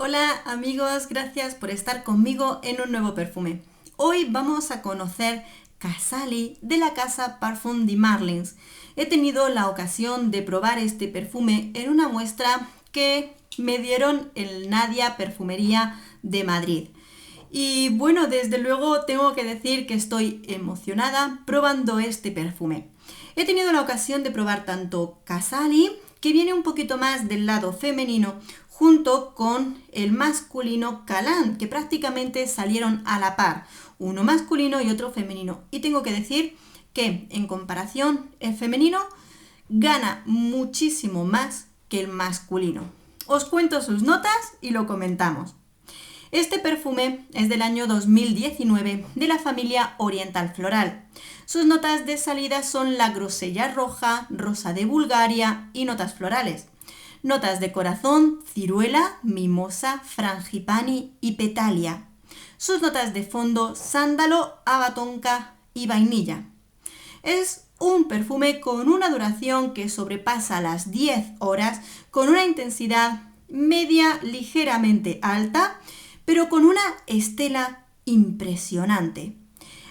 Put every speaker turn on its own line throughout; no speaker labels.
Hola amigos, gracias por estar conmigo en un nuevo perfume. Hoy vamos a conocer Casali de la casa Parfum de Marlins. He tenido la ocasión de probar este perfume en una muestra que me dieron en Nadia Perfumería de Madrid. Y bueno, desde luego tengo que decir que estoy emocionada probando este perfume. He tenido la ocasión de probar tanto Casali, que viene un poquito más del lado femenino, junto con el masculino Calan, que prácticamente salieron a la par, uno masculino y otro femenino. Y tengo que decir que en comparación el femenino gana muchísimo más que el masculino. Os cuento sus notas y lo comentamos. Este perfume es del año 2019 de la familia Oriental Floral. Sus notas de salida son la grosella roja, rosa de Bulgaria y notas florales. Notas de corazón, ciruela, mimosa, frangipani y petalia. Sus notas de fondo, sándalo, abatonca y vainilla. Es un perfume con una duración que sobrepasa las 10 horas, con una intensidad media ligeramente alta, pero con una estela impresionante.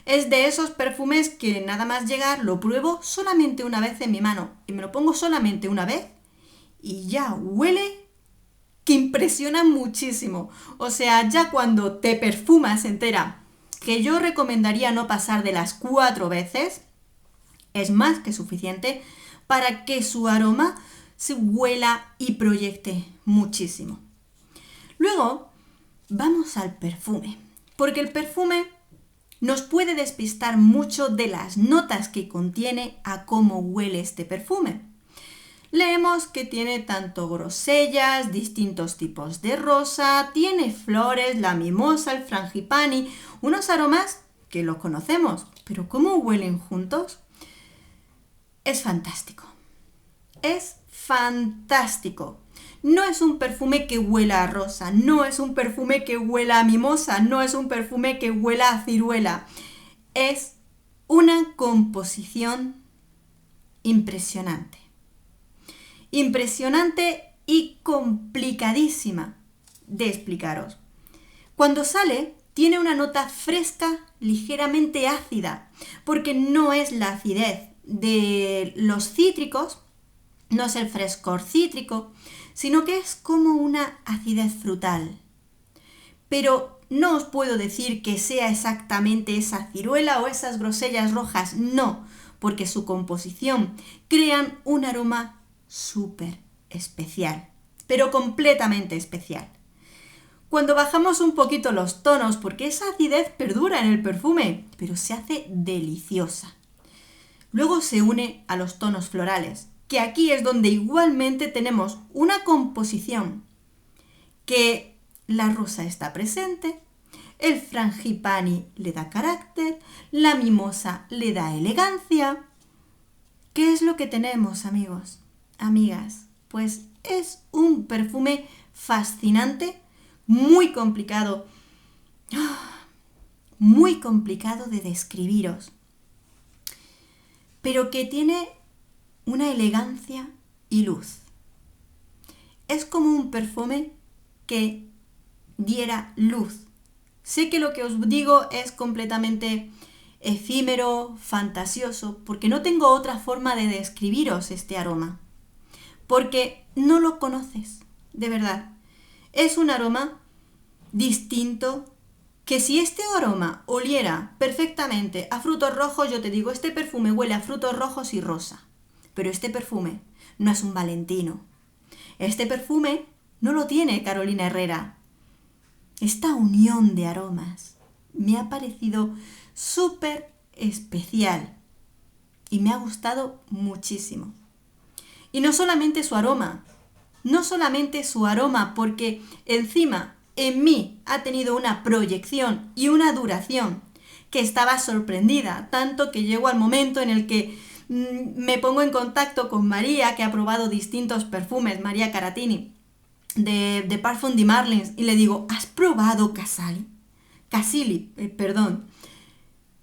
Es de esos perfumes que nada más llegar lo pruebo solamente una vez en mi mano y me lo pongo solamente una vez y ya huele que impresiona muchísimo. O sea, ya cuando te perfumas entera, que yo recomendaría no pasar de las 4 veces, es más que suficiente para que su aroma se huela y proyecte muchísimo. Luego, vamos al perfume, porque el perfume nos puede despistar mucho de las notas que contiene a cómo huele este perfume. Leemos que tiene tanto grosellas, distintos tipos de rosa, tiene flores, la mimosa, el frangipani, unos aromas que los conocemos, pero ¿cómo huelen juntos? Es fantástico. Es fantástico. No es un perfume que huela a rosa, no es un perfume que huela a mimosa, no es un perfume que huela a ciruela. Es una composición impresionante. Impresionante y complicadísima de explicaros. Cuando sale, tiene una nota fresca, ligeramente ácida, porque no es la acidez de los cítricos, no es el frescor cítrico, sino que es como una acidez frutal. Pero no os puedo decir que sea exactamente esa ciruela o esas grosellas rojas, no, porque su composición crean un aroma súper especial, pero completamente especial. Cuando bajamos un poquito los tonos, porque esa acidez perdura en el perfume, pero se hace deliciosa. Luego se une a los tonos florales, que aquí es donde igualmente tenemos una composición que la rosa está presente, el frangipani le da carácter, la mimosa le da elegancia. ¿Qué es lo que tenemos, amigos, amigas? Pues es un perfume fascinante, muy complicado de describiros, pero que tiene una elegancia y luz. Es como un perfume que diera luz. Sé que lo que os digo es completamente efímero, fantasioso, porque no tengo otra forma de describiros este aroma, porque no lo conoces, de verdad. Es un aroma distinto, que si este aroma oliera perfectamente a frutos rojos, yo te digo, este perfume huele a frutos rojos y rosa. Pero este perfume no es un Valentino. Este perfume no lo tiene Carolina Herrera. Esta unión de aromas me ha parecido súper especial y me ha gustado muchísimo. Y no solamente su aroma, porque encima en mí ha tenido una proyección y una duración que estaba sorprendida, tanto que llego al momento en el que me pongo en contacto con María, que ha probado distintos perfumes, María Caratini, de Parfum de Marlins, y le digo, ¿has probado Casili, perdón,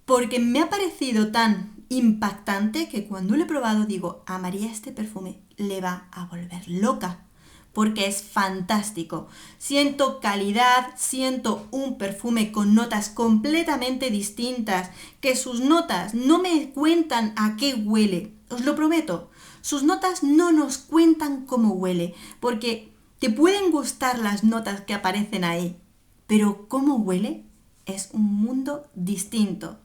porque me ha parecido tan impactante que cuando lo he probado digo, a María este perfume le va a volver loca, porque es fantástico. Siento calidad, siento un perfume con notas completamente distintas, que sus notas no me cuentan a qué huele, os lo prometo. Sus notas no nos cuentan cómo huele, porque te pueden gustar las notas que aparecen ahí, pero cómo huele es un mundo distinto.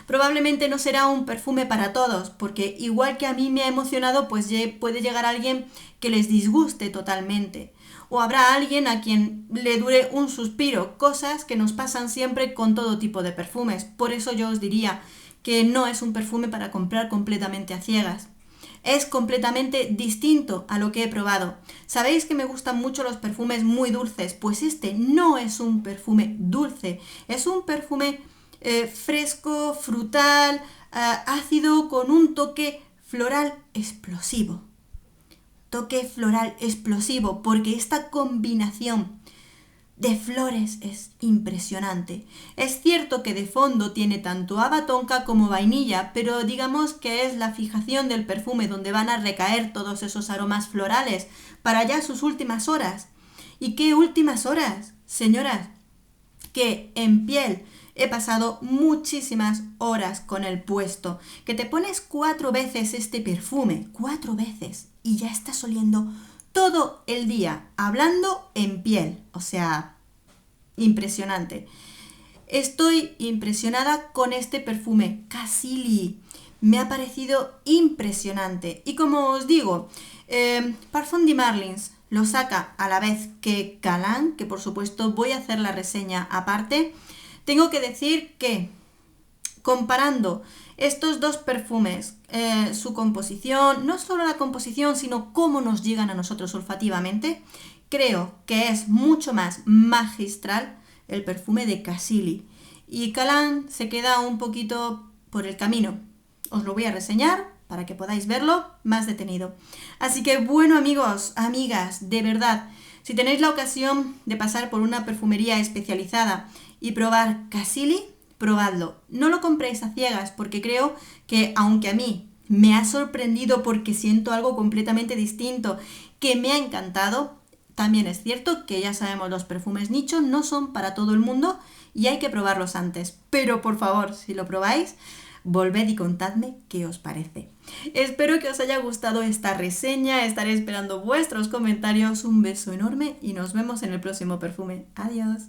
Probablemente no será un perfume para todos, porque igual que a mí me ha emocionado, pues puede llegar alguien que les disguste totalmente. O habrá alguien a quien le dure un suspiro, cosas que nos pasan siempre con todo tipo de perfumes. Por eso yo os diría que no es un perfume para comprar completamente a ciegas. Es completamente distinto a lo que he probado. Sabéis que me gustan mucho los perfumes muy dulces, pues este no es un perfume dulce, es un perfume fresco, frutal, ácido, con un toque floral explosivo. Toque floral explosivo, porque esta combinación de flores es impresionante. Es cierto que de fondo tiene tanto haba tonka como vainilla, pero digamos que es la fijación del perfume donde van a recaer todos esos aromas florales para ya sus últimas horas. ¿Y qué últimas horas, señoras? Que en piel he pasado muchísimas horas con el puesto, que te pones 4 veces este perfume, 4 veces, y ya estás oliendo todo el día, hablando en piel, o sea, impresionante. Estoy impresionada con este perfume, Cassili, me ha parecido impresionante. Y como os digo, Parfum de Marlins lo saca a la vez que Calan, que por supuesto voy a hacer la reseña aparte. Tengo que decir que, comparando estos dos perfumes, su composición, no solo la composición, sino cómo nos llegan a nosotros olfativamente, creo que es mucho más magistral el perfume de Cassili. Y Calan se queda un poquito por el camino. Os lo voy a reseñar para que podáis verlo más detenido. Así que bueno, amigos, amigas, de verdad, si tenéis la ocasión de pasar por una perfumería especializada y probar Cassili, probadlo. No lo compréis a ciegas, porque creo que, aunque a mí me ha sorprendido porque siento algo completamente distinto que me ha encantado, también es cierto que ya sabemos, los perfumes nicho no son para todo el mundo y hay que probarlos antes. Pero por favor, si lo probáis, volved y contadme qué os parece. Espero que os haya gustado esta reseña, estaré esperando vuestros comentarios. Un beso enorme y nos vemos en el próximo perfume. Adiós.